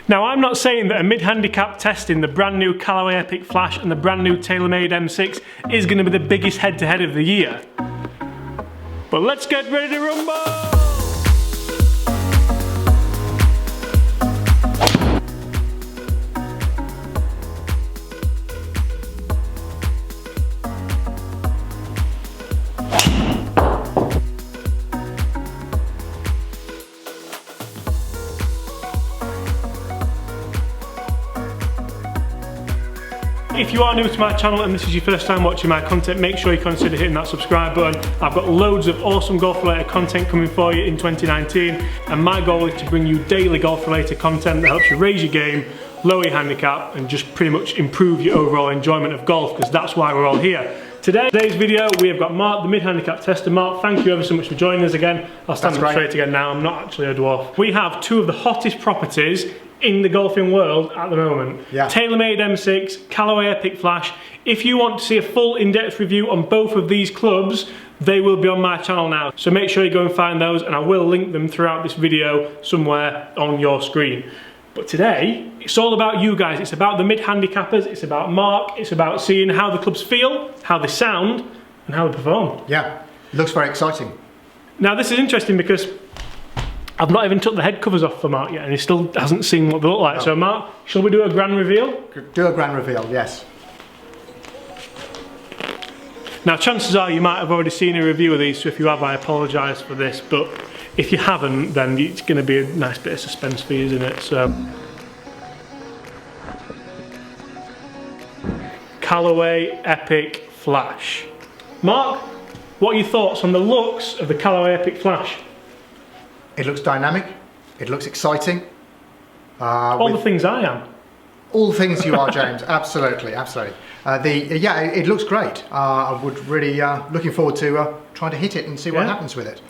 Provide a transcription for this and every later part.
Now, I'm not saying that a mid-handicap test in the brand new Callaway Epic Flash and the brand new Taylormade M6 is going to be the biggest head-to-head of the year. But let's get ready to rumble! If you are new to my channel and this is your first time watching my content, make sure you consider hitting that subscribe button. I've got loads of awesome golf related content coming for you in 2019, and my goal is to bring you daily golf related content that helps you raise your game, lower your handicap, and just pretty much improve your overall enjoyment of golf, because that's why we're all here. Today's video, we have got Mark, the Mid Handicap Tester Mark. Thank you ever so much for joining us again. I'll stand up straight again now, I'm not actually a dwarf. We have two of the hottest properties in the golfing world at the moment. Yeah. Taylormade M6, Callaway Epic Flash. If you want to see a full in-depth review on both of these clubs, they will be on my channel now. So make sure you go and find those, and I will link them throughout this video somewhere on your screen. But today, it's all about you guys. It's about the mid-handicappers, it's about Mark, it's about seeing how the clubs feel, how they sound, and how they perform. Yeah, it looks very exciting. Now this is interesting because I've not even took the head covers off for Mark yet, and he still hasn't seen what they look like. No. So Mark, shall we do a grand reveal? Do a grand reveal, yes. Now chances are you might have already seen a review of these, so if you have, I apologise for this, but if you haven't, then it's going to be a nice bit of suspense for you, isn't it? So, Callaway Epic Flash. Mark, what are your thoughts on the looks of the Callaway Epic Flash? It looks dynamic, it looks exciting. All the things I am. All the things you are, James, absolutely, absolutely. Yeah, it looks great. I would really, looking forward to trying to hit it and see what happens with it.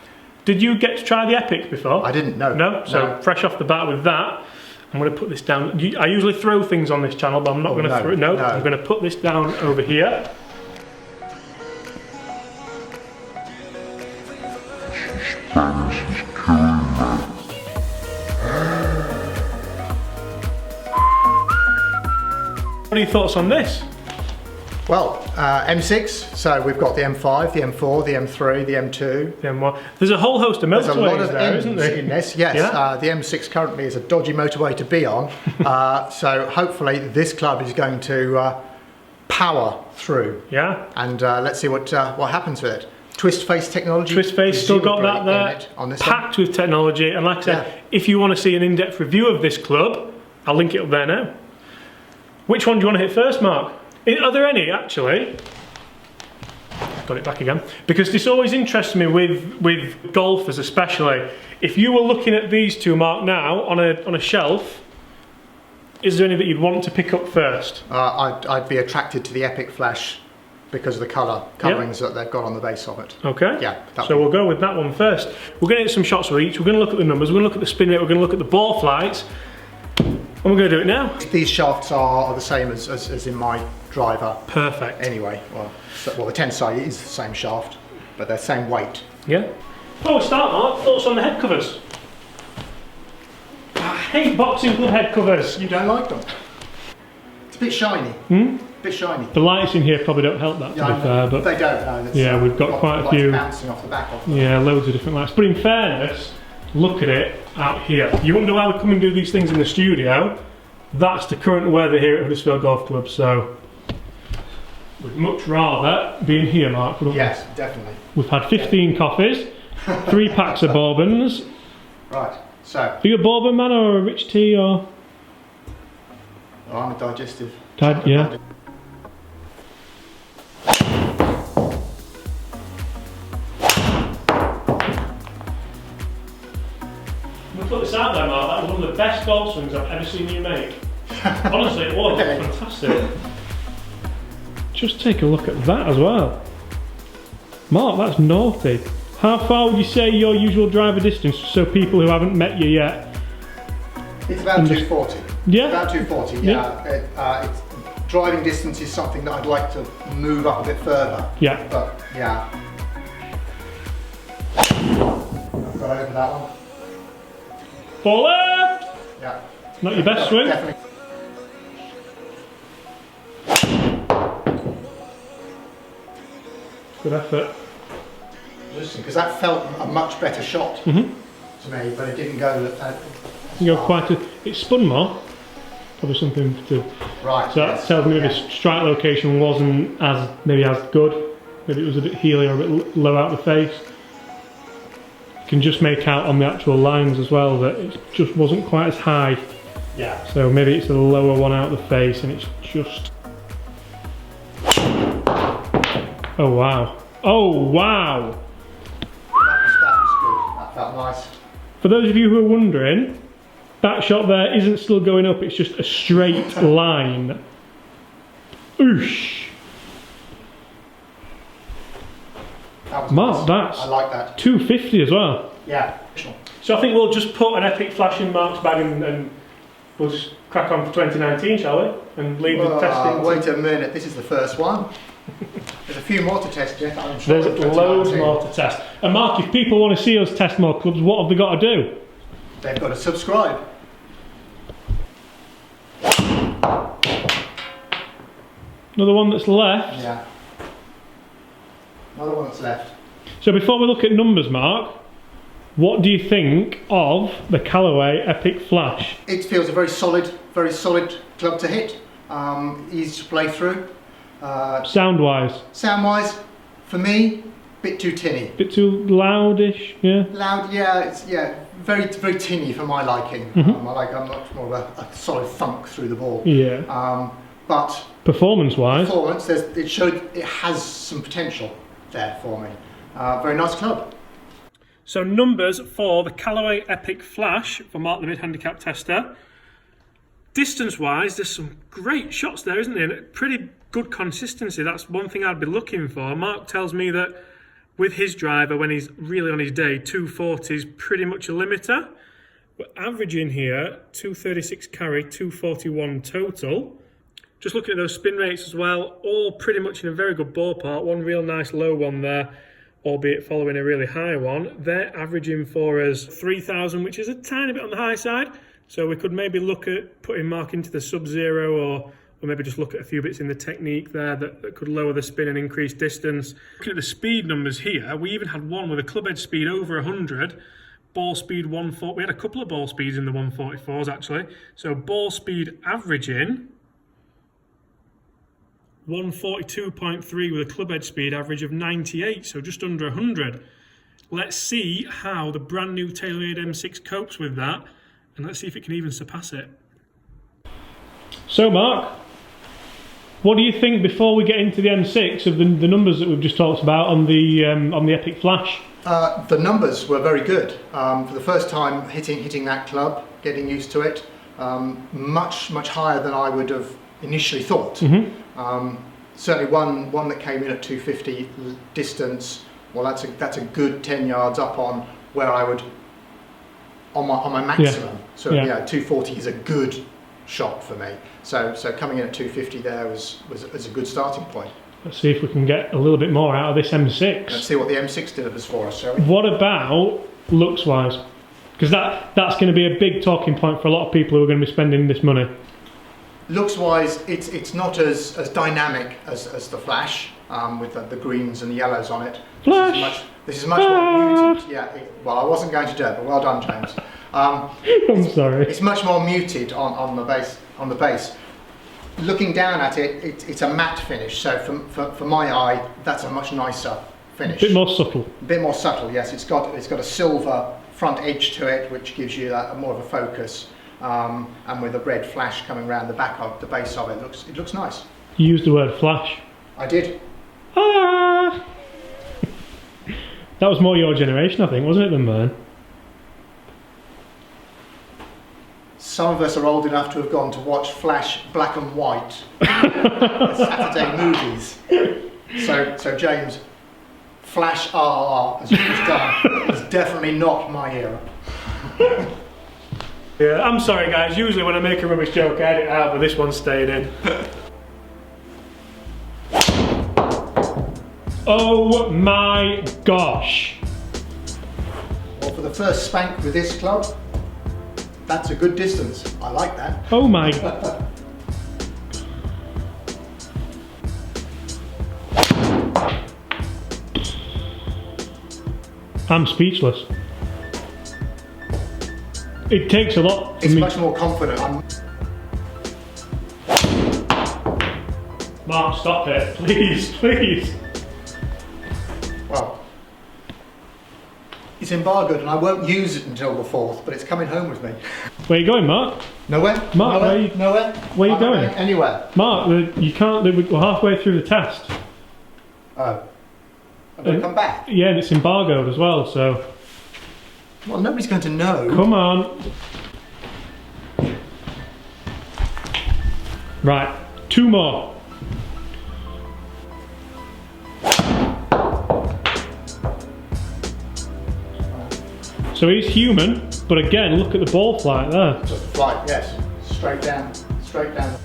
Did you get to try the Epic before? I didn't, no. No? So fresh off the bat with that, I'm going to put this down. I usually throw things on this channel, but I'm not going to throw it. No, I'm going to put this down over here. What are your thoughts on this? Well, M6, so we've got the M5, the M4, the M3, the M2. The M1. There's a whole host of motorways. There's a lot of there, isn't there? In this, yes. Yeah? The M6 currently is a dodgy motorway to be on, so hopefully this club is going to power through. Yeah. And let's see what happens with it. Twist face technology. Twist face, still got that there. On this packed with technology, and like I said, if you want to see an in-depth review of this club, I'll link it up there now. Which one do you want to hit first, Mark? Are there any, actually? Got it back again. Because this always interests me with golfers especially. If you were looking at these two, Mark, now on a shelf, is there any that you'd want to pick up first? I'd be attracted to the Epic Flash because of the colourings that they've got on the base of it. Okay. Yeah. So we'll go with that one first. We're going to hit some shots with each. We're going to look at the numbers. We're going to look at the spin rate. We're going to look at the ball flights. And we're going to do it now. These shafts are the same as in my driver. Perfect. Anyway, well the 10 side is the same shaft, but they're same weight. Yeah. Before we start, Mark, thoughts on the head covers? I hate boxing club head covers. You don't like them? It's a bit shiny. Hmm? A bit shiny. The lights in here probably don't help that, to be fair. But they don't, no. Yeah, we've got quite a few. Bouncing off the back of them. Yeah, loads of different lights. But in fairness, look at it out here. You wonder why we come and do these things in the studio. That's the current weather here at Huddersfield Golf Club, so we'd much rather be in here, Mark, wouldn't we? Yes, definitely. We've had 15 coffees, 3 packs of bourbons. Right, so. Are you a bourbon man or a rich tea or? Oh, I'm a digestive. Yeah. Put this out there, Mark. That was one of the best golf swings I've ever seen you make. Honestly, it was. It was fantastic. Just take a look at that as well. Mark, that's naughty. How far would you say your usual driver distance, so people who haven't met you yet? It's about 240. Yeah? About 240, yeah. Driving distance is something that I'd like to move up a bit further. Yeah. But, yeah. I've got over that one. Ball left! Yeah. Not your best swing? Definitely. Good effort. Listen, because that felt a much better shot to me, but it didn't go that. You go quite it spun more. Probably something to. Right. So that tells me maybe the strike location wasn't as good. Maybe it was a bit heely or a bit low out the face. You can just make out on the actual lines as well that it just wasn't quite as high. Yeah. So maybe it's a lower one out the face and it's just. Oh wow. Oh wow. That was good. That felt nice. For those of you who are wondering, that shot there isn't still going up, it's just a straight line. Oosh. That was Mark, nice. that's I like that. 250 as well. Yeah. So I think we'll just put an Epic Flash in Mark's bag and we'll just crack on for 2019, shall we? And leave the testing. Wait a minute, this is the first one. There's a few more to test yet, I'm sure. There's loads more to test. And Mark, if people want to see us test more clubs, what have they got to do? They've got to subscribe. Another one that's left. Yeah. Another one that's left. So before we look at numbers, Mark, what do you think of the Callaway Epic Flash? It feels a very solid club to hit. Easy to play through. Sound-wise? Sound-wise, for me, bit too tinny. Bit too loudish, yeah? Loud, yeah, very tinny for my liking. I'm much more of a solid thunk through the ball. Yeah. But performance-wise? It has some potential there for me. Very nice club. So numbers for the Callaway Epic Flash for Mark the Mid Handicap Tester. Distance-wise, there's some great shots there, isn't there? Pretty good consistency. That's one thing I'd be looking for. Mark tells me that with his driver, when he's really on his day, 240 is pretty much a limiter. We're averaging here 236 carry, 241 total. Just looking at those spin rates as well, all pretty much in a very good ballpark. One real nice low one there, albeit following a really high one. They're averaging for us 3,000, which is a tiny bit on the high side. So we could maybe look at putting Mark into the sub-zero or maybe just look at a few bits in the technique there that could lower the spin and increase distance. Looking at the speed numbers here, we even had one with a club head speed over 100, ball speed 140. We had a couple of ball speeds in the 144s actually. So ball speed averaging 142.3 with a club head speed average of 98, so just under 100. Let's see how the brand new Taylormade M6 copes with that, and let's see if it can even surpass it. So Mark, what do you think before we get into the M6 of the numbers that we've just talked about on the Epic Flash? The numbers were very good. For the first time hitting that club, getting used to it, much higher than I would have initially thought. Certainly one that came in at 250 distance. Well, that's a good 10 yards up on where I would on my maximum. Yeah. So yeah, 240 is a good shot for me. So coming in at 250 there was a good starting point. Let's see if we can get a little bit more out of this M6. Let's see what the M6 delivers for us, shall we? What about looks wise? Because that's going to be a big talking point for a lot of people who are going to be spending this money. Looks wise, it's not as dynamic as the Flash, with the greens and the yellows on it. Flash! This is much more muted. Yeah, well, I wasn't going to do it, but well done, James. I'm sorry. It's much more muted on the base. Looking down at it, it's a matte finish. So for my eye, that's a much nicer finish. A bit more subtle. A bit more subtle, yes. It's got a silver front edge to it, which gives you more of a focus. And with a red flash coming around the back of the base of it, it looks nice. You used the word flash. I did. Ah! That was more your generation, I think, wasn't it, than mine? Some of us are old enough to have gone to watch Flash black and white Saturday movies. So James, Flash RR, as you've done, is definitely not my era. Yeah, I'm sorry guys, usually when I make a rubbish joke I edit it out, but this one's staying in. Oh my gosh! Well, for the first spank with this club, That's a good distance. I like that. Oh my. I'm speechless. It takes a lot. It's much more confident. Mark, stop it, please, please. Well, it's embargoed and I won't use it until the 4th, but it's coming home with me. Where are you going, Mark? Nowhere. Mark, Nowhere. Where are you going? Anywhere. Mark, you can't. We're halfway through the test. Oh. I'm going to come back. Yeah, and it's embargoed as well, so. Well, nobody's going to know. Come on. Right, 2 more. So he's human, but again, look at the ball flight there. Just a flight, yes. Straight down, straight down.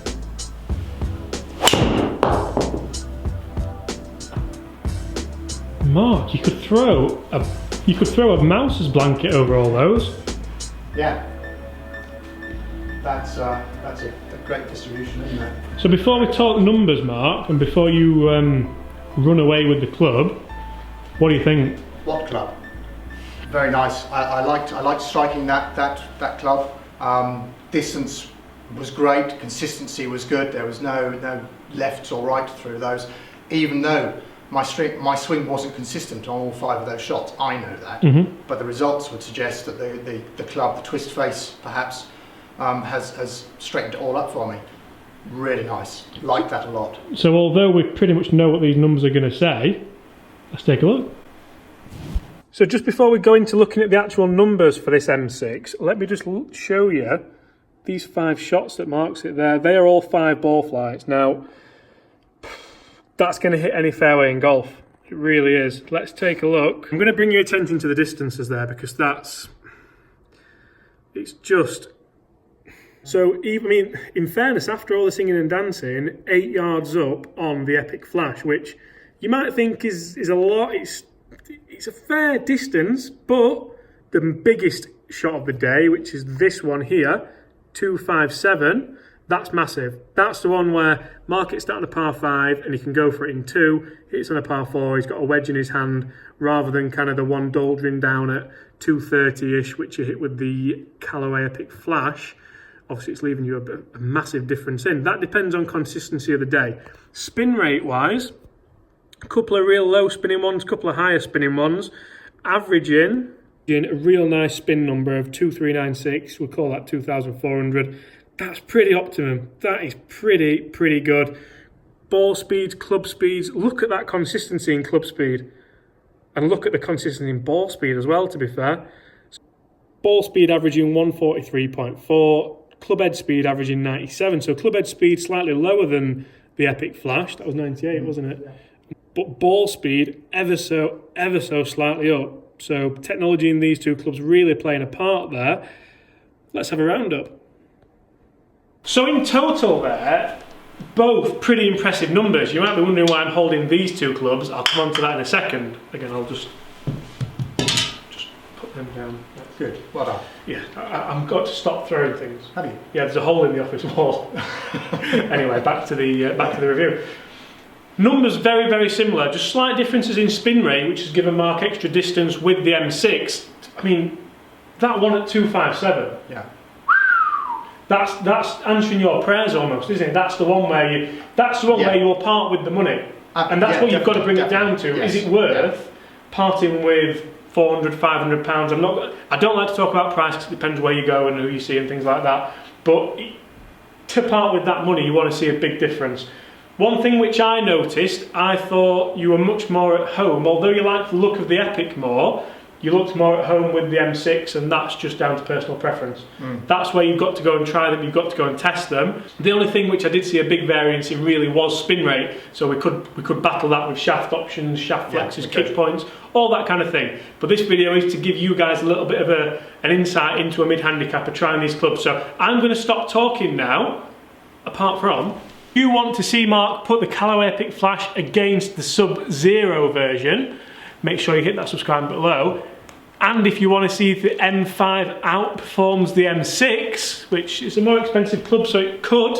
Mark, you could throw a mouse's blanket over all those. Yeah. That's a great distribution, isn't it? So before we talk numbers, Mark, and before you run away with the club, what do you think? What club? Very nice. I liked striking that club. Distance was great. Consistency was good. There was no lefts or right through those. Even though my swing wasn't consistent on all 5 of those shots, I know that. Mm-hmm. But the results would suggest that the club, the twist face, perhaps, has straightened it all up for me. Really nice. Like that a lot. So although we pretty much know what these numbers are going to say, let's take a look. So just before we go into looking at the actual numbers for this M6, let me just show you these 5 shots that Mark's it there. They are all 5 ball flights. Now, that's going to hit any fairway in golf. It really is. Let's take a look. I'm going to bring your attention to the distances there because it's just... So, even, in fairness, after all the singing and dancing, 8 yards up on the Epic Flash, which you might think is a lot. It's a fair distance, but the biggest shot of the day, which is this one here, 257, that's massive. That's the one where Mark hits that on a par 5 and he can go for it in 2, hits on a par 4, he's got a wedge in his hand, rather than kind of the one doldering down at 230-ish, which you hit with the Callaway Epic Flash. Obviously, it's leaving you a massive difference in. That depends on consistency of the day. Spin rate-wise, a couple of real low spinning ones, a couple of higher spinning ones, averaging a real nice spin number of 2396. We'll call that 2,400. That's pretty optimum. That is pretty good. Ball speeds, club speeds. Look at that consistency in club speed, and look at the consistency in ball speed as well. To be fair, ball speed averaging 143.4. Club head speed averaging 97. So club head speed slightly lower than the Epic Flash. That was 98, wasn't it? Yeah. But ball speed ever so slightly up. So technology in these 2 clubs really playing a part there. Let's have a roundup. So in total there, both pretty impressive numbers. You might be wondering why I'm holding these 2 clubs. I'll come on to that in a second. Again, I'll just put them down. That's good. Well done. Yeah, I've got to stop throwing things. Have you? Yeah, there's a hole in the office wall. Anyway, back to the review. Numbers very similar, just slight differences in spin rate, which has given Mark extra distance with the M6. I mean, that one at 257. Yeah. That's answering your prayers almost, isn't it? That's the one where you will part with the money, and that's what you've got to bring it down to. Yes. Is it worth parting with 400, 500 pounds? I don't like to talk about price because it depends where you go and who you see and things like that. But to part with that money, you want to see a big difference. One thing which I noticed, I thought you were much more at home. Although you like the look of the Epic more, you looked more at home with the M6, and that's just down to personal preference. That's where you've got to go and try them, you've got to go and test them. The only thing which I did see a big variance in really was spin rate, so we could battle that with shaft options, shaft flexes, kick points, all that kind of thing. But this video is to give you guys a little bit of an insight into a mid-handicapper trying these clubs. So I'm going to stop talking now, apart from... You want to see Mark put the Callaway Epic Flash against the Sub-Zero version, make sure you hit that subscribe button below. And if you want to see if the M5 outperforms the M6, which is a more expensive club, so it could,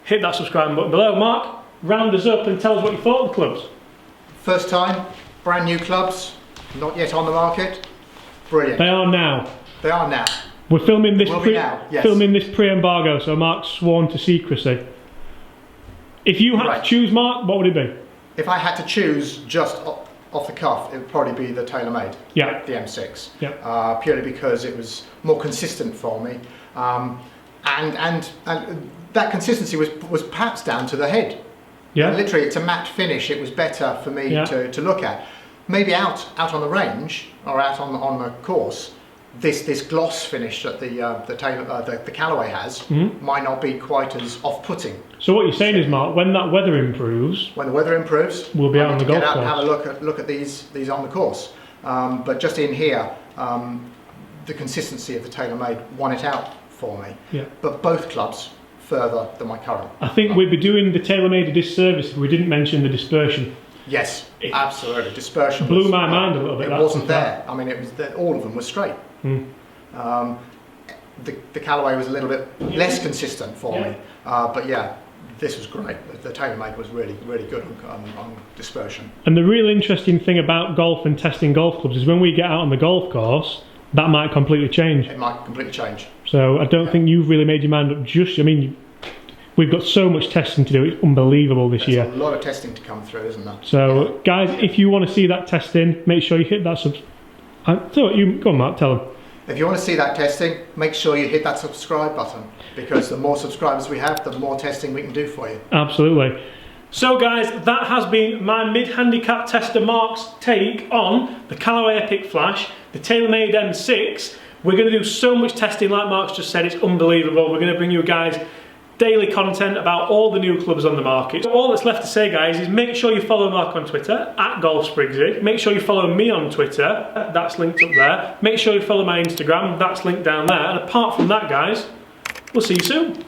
hit that subscribe button below. Mark, round us up and tell us what you thought of the clubs. First time, brand new clubs, not yet on the market. Brilliant. They are now. They are now. We're filming this Yes. filming this pre-embargo, so Mark's sworn to secrecy. If you had to choose, Mark, what would it be? If I had to choose just off the cuff, it would probably be the Taylormade, yeah, the M6. Yeah. Purely because it was more consistent for me, and that consistency was perhaps down to the head. Yeah. And literally, it's a matte finish. It was better for me to look at. Maybe out on the range or out on the course, this gloss finish that the Callaway has might not be quite as off-putting. So what you're saying is, Mark, when that weather improves, when the weather improves, we'll be out on the golf course. And have a look at these on the course. But just in here, the consistency of the Taylormade won it out for me. Yeah. But both clubs further than my current. I think we'd be doing the Taylormade a disservice if we didn't mention the dispersion. Yes, absolutely. Dispersion blew my mind a little bit. It wasn't there. I mean, it was all of them were straight. The Callaway was a little bit less consistent for me, but yeah, this was great. The Taylormade was really good on dispersion. And the real interesting thing about golf and testing golf clubs is when we get out on the golf course, that might completely change. It might completely change. So I don't think you've really made your mind up just. I mean, we've got so much testing to do. It's unbelievable this year. There's a lot of testing to come through, isn't there? So guys, if you want to see that testing, make sure you hit that so you go on, Mark, tell them. If you want to see that testing, make sure you hit that subscribe button, because the more subscribers we have, the more testing we can do for you. Absolutely. So guys, that has been my Mid Handicap Tester Mark's take on the Callaway Epic Flash, the Taylormade M6. We're going to do so much testing, like Mark's just said, it's unbelievable. We're going to bring you guys daily content about all the new clubs on the market. So all that's left to say, guys, is make sure you follow Mark on Twitter, @GolfSprigsy. Make sure you follow me on Twitter, that's linked up there. Make sure you follow my Instagram, that's linked down there. And apart from that, guys, we'll see you soon.